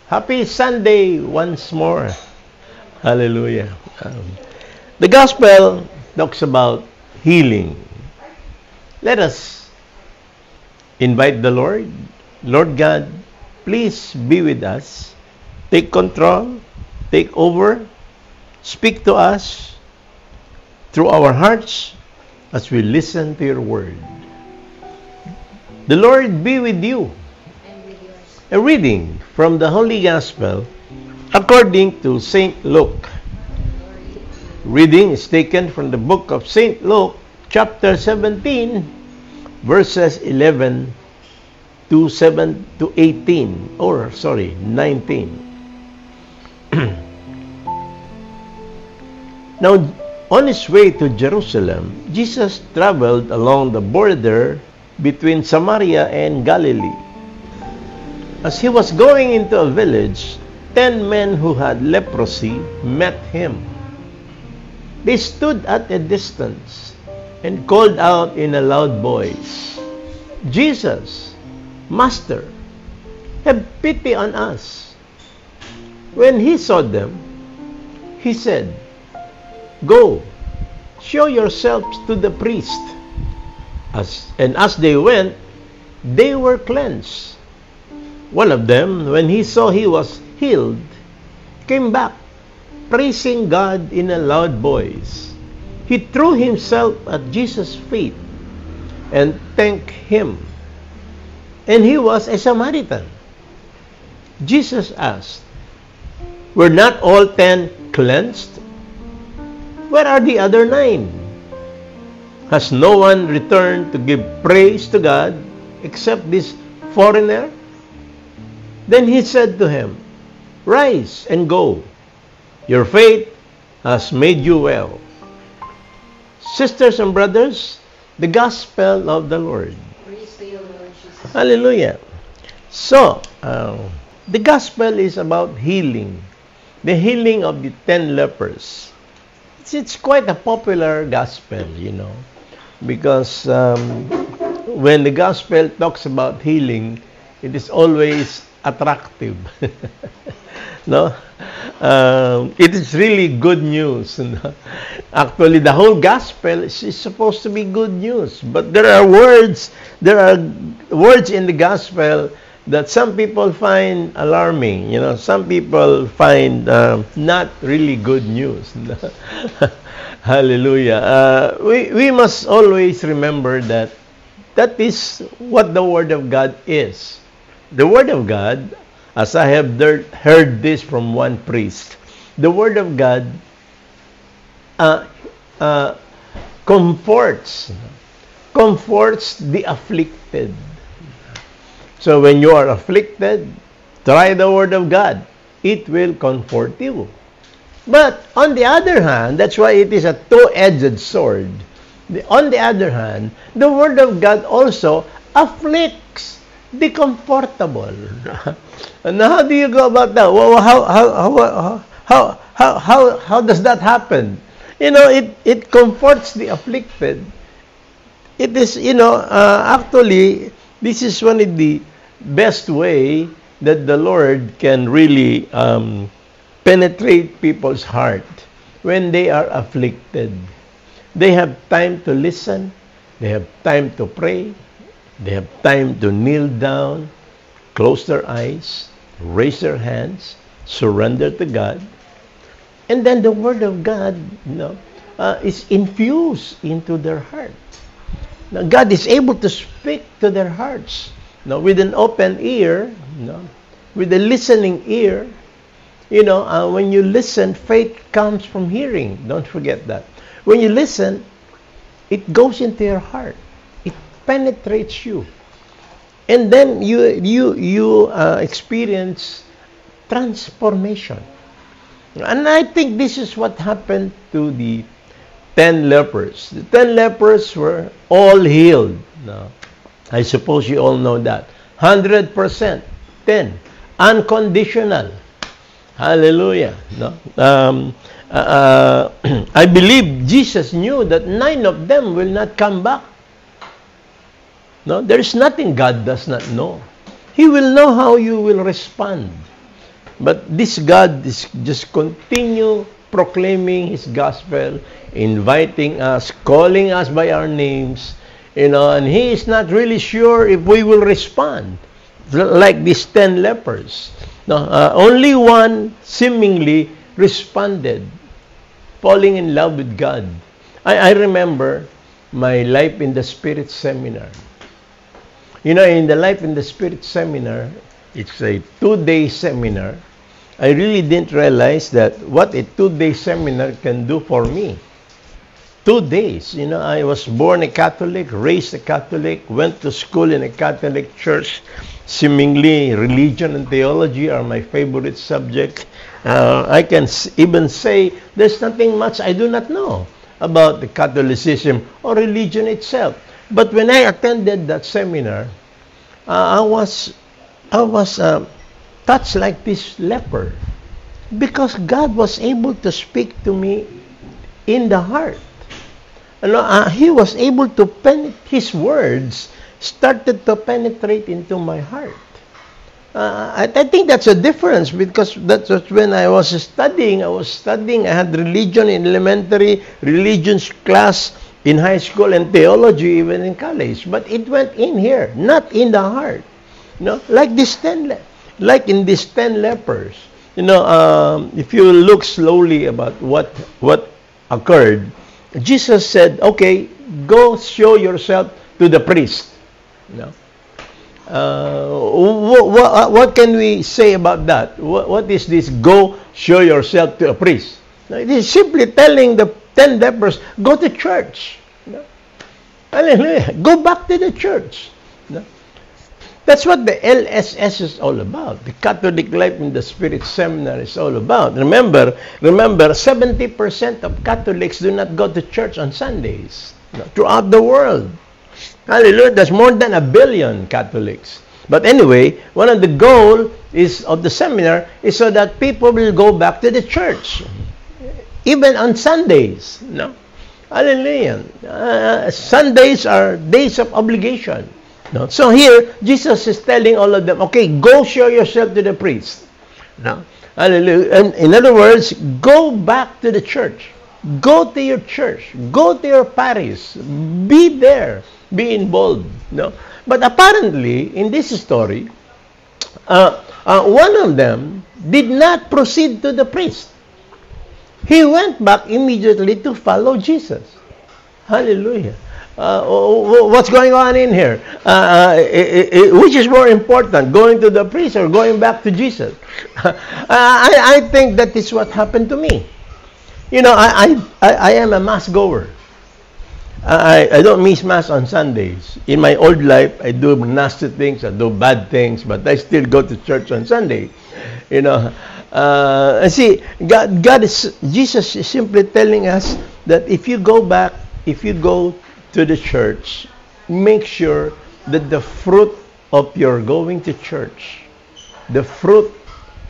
Happy Sunday once more. Hallelujah. The gospel talks about healing. Let us invite the Lord. Lord God, please be with us. Take control. Take over. Speak to us through our hearts as we listen to your word. The Lord be with you. A reading from the Holy Gospel according to St. Luke. Reading is taken from the book of St. Luke, chapter 17, verses 11 to 19. Now, on his way to Jerusalem, Jesus traveled along the border between Samaria and Galilee. As he was going into a village, 10 men who had leprosy met him. They stood at a distance and called out in a loud voice, "Jesus, Master, have pity on us." When he saw them, he said, "Go, show yourselves to the priest." As they went, they were cleansed. One of them, when he saw he was healed, came back, praising God in a loud voice. He threw himself at Jesus' feet and thanked him. And he was a Samaritan. Jesus asked, "Were not all 10 cleansed? Where are the other 9? Has no one returned to give praise to God except this foreigner?" Then he said to him, "Rise and go. Your faith has made you well." Sisters and brothers, the gospel of the Lord. Praise to you, Lord Jesus. Hallelujah. So, the gospel is about healing. The healing of the 10 lepers. It's quite a popular gospel, because when the gospel talks about healing, it is always attractive. No? It is really good news. Actually, the whole gospel is supposed to be good news. But there are words in the gospel that some people find alarming. Some people find not really good news. Hallelujah. We must always remember that is what the Word of God is. The Word of God, as I have heard this from one priest, the Word of God comforts the afflicted. So when you are afflicted, try the Word of God. It will comfort you. But on the other hand, that's why it is a two-edged sword. On the other hand, the Word of God also afflicts the comfortable. And how do you go about that? Well, how does that happen? It comforts the afflicted. It is, actually, this is one of the best way that the Lord can really penetrate people's heart when they are afflicted. They have time to listen. They have time to pray. They have time to kneel down, close their eyes, raise their hands, surrender to God. And then the Word of God, is infused into their heart. Now, God is able to speak to their hearts. With an open ear, with a listening ear. When you listen, faith comes from hearing. Don't forget that. When you listen, it goes into your heart. Penetrates you, and then you experience transformation. And I think this is what happened to the 10 lepers. The 10 lepers were all healed. Now, I suppose you all know that 100%, 10, unconditional. Hallelujah. I believe Jesus knew that 9 of them will not come back. No, there is nothing God does not know. He will know how you will respond. But this God is just continue proclaiming His gospel, inviting us, calling us by our names, and He is not really sure if we will respond, like these 10 lepers. No, only one seemingly responded, falling in love with God. I remember my Life in the Spirit seminar. In the Life in the Spirit seminar, it's a 2-day seminar. I really didn't realize that what a 2-day seminar can do for me. 2 days. I was born a Catholic, raised a Catholic, went to school in a Catholic church. Seemingly, religion and theology are my favorite subject. I can even say there's nothing much I do not know about the Catholicism or religion itself. But when I attended that seminar, I was touched like this leper, because God was able to speak to me in the heart. He was able to His words started to penetrate into my heart. I think that's a difference, because that's when I was studying. I had religion in elementary, religion class in high school, and theology even in college. But it went in here, not in the heart. Like in these 10 lepers. If you look slowly about what occurred, Jesus said, "Okay, go show yourself to the priest." What can we say about that? What is this, go show yourself to a priest? It is simply telling the 10 lepers, go to church. Hallelujah. Go back to the church. That's what the LSS is all about. The Catholic Life in the Spirit Seminar is all about. Remember, 70% of Catholics do not go to church on Sundays throughout the world. Hallelujah. There's more than 1 billion Catholics. But anyway, one of the goals of the seminar is so that people will go back to the church, even on Sundays. Hallelujah. Sundays are days of obligation. So here, Jesus is telling all of them, okay, go show yourself to the priest. Hallelujah. And in other words, go back to the church. Go to your church. Go to your parish. Be there. Be involved. But apparently, in this story, one of them did not proceed to the priest. He went back immediately to follow Jesus. Hallelujah. What's going on in here? Which is more important, going to the priest or going back to Jesus? I think that is what happened to me. I am a mass goer. I don't miss mass on Sundays. In my old life, I do nasty things, I do bad things, but I still go to church on Sunday. See, Jesus is simply telling us that if you go to the church, make sure that the fruit of your going to church, the fruit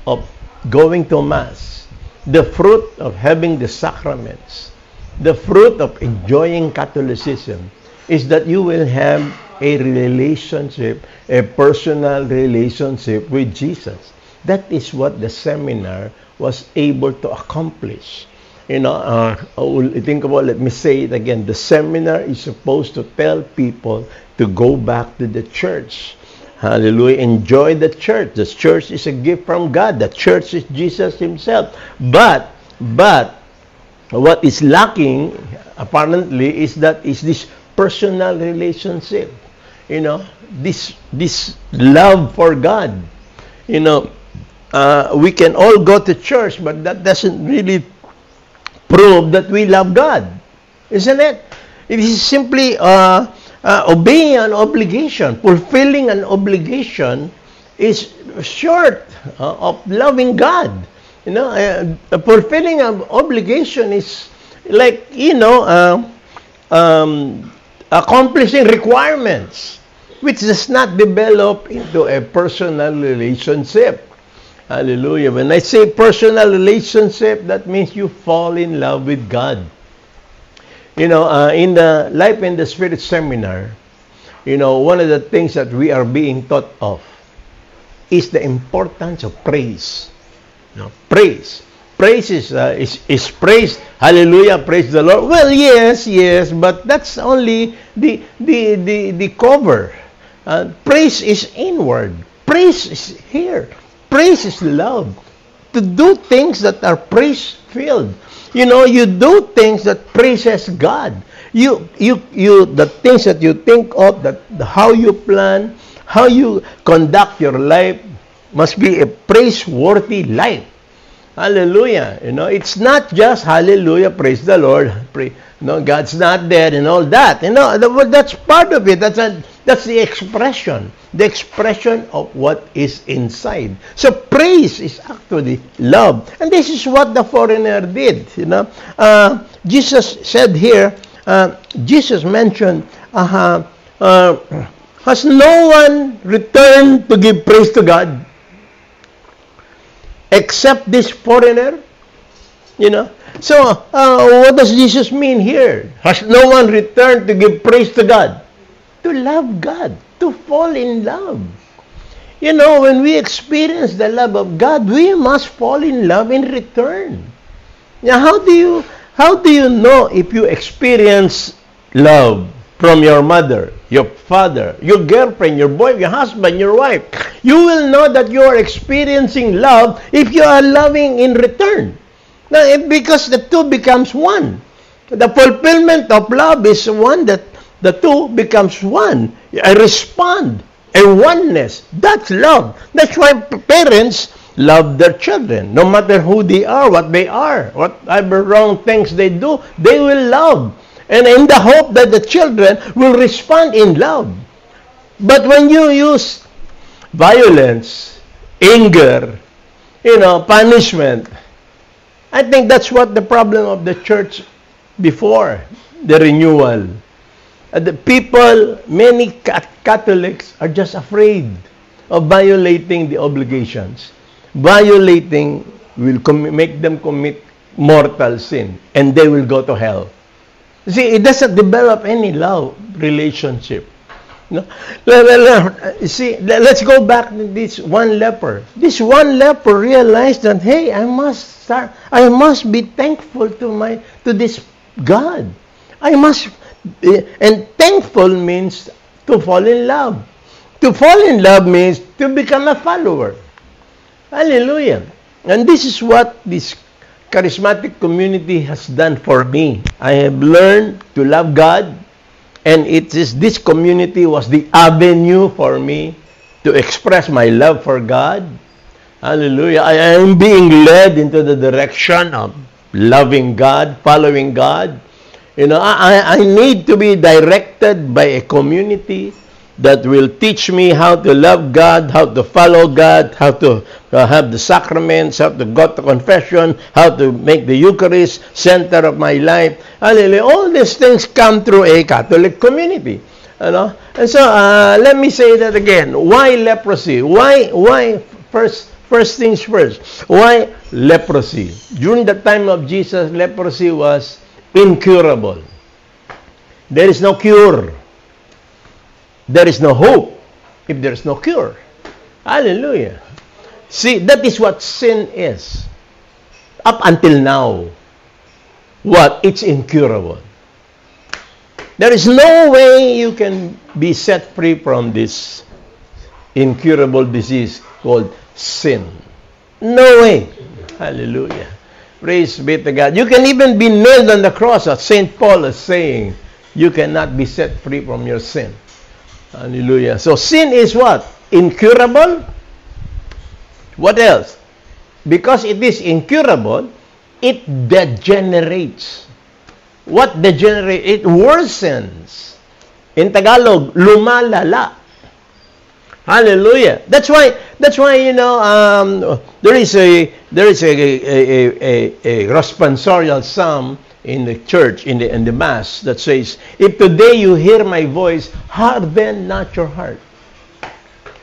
of going to Mass, the fruit of having the sacraments, the fruit of enjoying Catholicism, is that you will have a relationship, a personal relationship with Jesus. That is what the seminar was able to accomplish. Think about, let me say it again, the seminar is supposed to tell people to go back to the church. Hallelujah. Enjoy the church. The church is a gift from God. The church is Jesus Himself. But what is lacking, apparently, is this personal relationship. This love for God. We can all go to church, but that doesn't really prove that we love God, isn't it? It is simply obeying an obligation. Fulfilling an obligation is short of loving God. Fulfilling an obligation is like accomplishing requirements, which does not develop into a personal relationship. Hallelujah. When I say personal relationship, that means you fall in love with God. In the Life in the Spirit seminar, one of the things that we are being taught of is the importance of praise. No, praise. Praise is praise. Hallelujah, praise the Lord. Well, yes, but that's only the cover. Praise is inward. Praise is here. Praise is love. To do things that are praise-filled. You know, you do things that praises God. The things that you think of, how you plan, how you conduct your life must be a praiseworthy life. Hallelujah. You know, it's not just hallelujah, praise the Lord. God's not dead and all that. You know, that's part of it. That's the expression of what is inside. So praise is actually love. And this is what the foreigner did. You know, Jesus said here, Jesus mentioned, has no one returned to give praise to God except this foreigner? You know, so what does Jesus mean here? Has no one returned to give praise to God? To love God, to fall in love. You know, when we experience the love of God, we must fall in love in return. Now, how do you know if you experience love from your mother, your father, your girlfriend, your boyfriend, your husband, your wife? You will know that you are experiencing love if you are loving in return. Now, because the two becomes one. The fulfillment of love is one that the two becomes one. I respond. A oneness. That's love. That's why parents love their children. No matter who they are, what they are, whatever wrong things they do, they will love. And in the hope that the children will respond in love. But when you use violence, anger, punishment, I think that's what the problem of the church before the renewal. The people, many Catholics are just afraid of violating the obligations. Violating will make them commit mortal sin, and they will go to hell. See, it doesn't develop any love relationship. No? See, let's go back to this one leper. This one leper realized that, hey, I must be thankful to this God. And thankful means to fall in love. To fall in love means to become a follower. Hallelujah. And this is what this charismatic community has done for me. I have learned to love God, and this community was the avenue for me to express my love for God. Hallelujah. I am being led into the direction of loving God, following God. I need to be directed by a community that will teach me how to love God, how to follow God, how to have the sacraments, how to go to confession, how to make the Eucharist center of my life. Hallelujah. All these things come through a Catholic community. And so, let me say that again. Why leprosy? Why first things first? Why leprosy? During the time of Jesus, leprosy was incurable. There is no cure. There is no hope if there is no cure. Hallelujah. See, that is what sin is. Up until now, it's incurable. There is no way you can be set free from this incurable disease called sin. No way. Hallelujah. Praise be to God. You can even be nailed on the cross, as St. Paul is saying. You cannot be set free from your sin. Hallelujah. So sin is what? Incurable. What else? Because it is incurable, it degenerates. What degenerates? It worsens. In Tagalog, lumalala. Hallelujah. That's why there is a responsorial psalm in the church, in the mass, that says, if today you hear my voice, harden not your heart.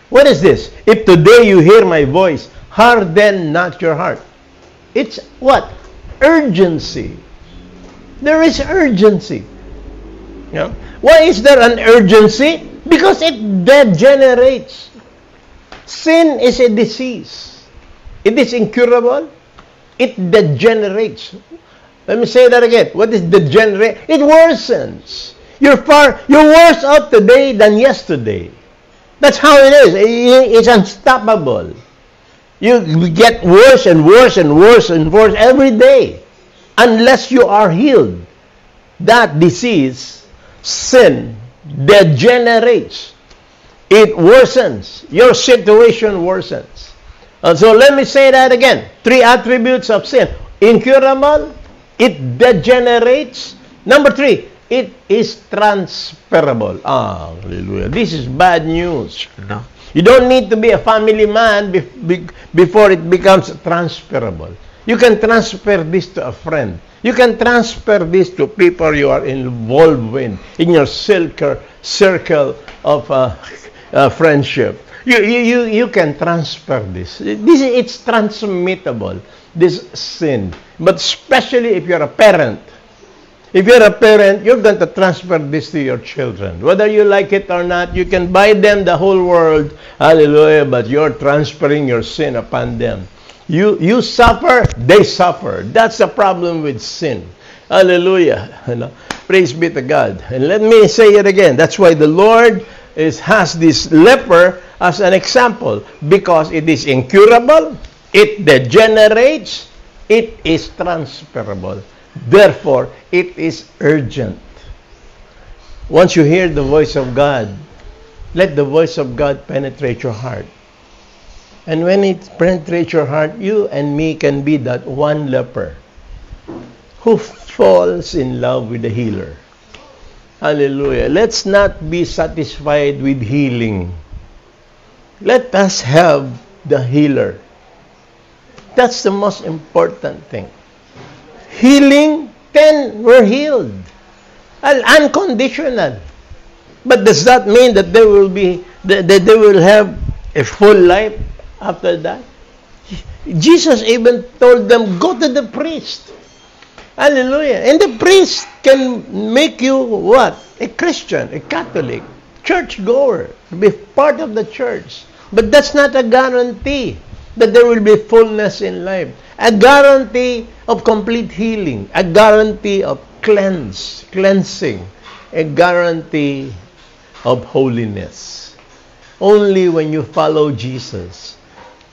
What is this? If today you hear my voice, harden not your heart. It's what? Urgency. There is urgency. Why is there an urgency? Because it degenerates. Sin is a disease. It is incurable. It degenerates. Let me say that again. What is degenerate? It worsens. You're worse off today than yesterday. That's how it is. It's unstoppable. You get worse and worse and worse and worse every day unless you are healed. That disease, sin, degenerates. It worsens. Your situation worsens. And so let me say that again. 3 attributes of sin. Incurable. It degenerates. Number 3, it is transferable. Hallelujah. This is bad news. No? You don't need to be a family man before it becomes transferable. You can transfer this to a friend. You can transfer this to people you are involved in your circle of friendship. You can transfer this. It's transmittable, this sin. But especially if you're a parent. If you're a parent, you're going to transfer this to your children. Whether you like it or not, you can buy them the whole world. Hallelujah. But you're transferring your sin upon them. You suffer, they suffer. That's the problem with sin. Hallelujah. Praise be to God. And let me say it again. That's why the Lord has this leper as an example. Because it is incurable, it degenerates, it is transferable. Therefore, it is urgent. Once you hear the voice of God, let the voice of God penetrate your heart. And when it penetrates your heart, you and me can be that one leper who falls in love with the healer. Hallelujah. Let's not be satisfied with healing. Let us have the healer. That's the most important thing. Healing, then we're healed. Unconditional. But does that mean that they will have a full life after that? Jesus even told them, go to the priest. Hallelujah. And the priest can make you what? A Christian, a Catholic, church-goer, be part of the church. But that's not a guarantee that there will be fullness in life. A guarantee of complete healing. A guarantee of cleansing. A guarantee of holiness. Only when you follow Jesus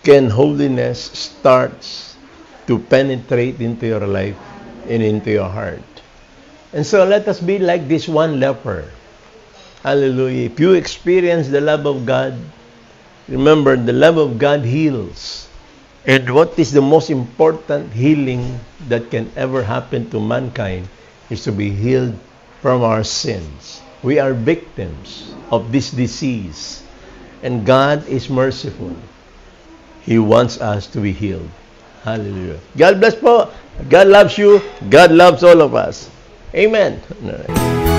can holiness starts to penetrate into your life and into your heart. And so let us be like this one leper. Hallelujah. If you experience the love of God, remember, the love of God heals. And what is the most important healing that can ever happen to mankind is to be healed from our sins. We are victims of this disease. And God is merciful. He wants us to be healed. Hallelujah. God bless po. God loves you. God loves all of us. Amen. All right.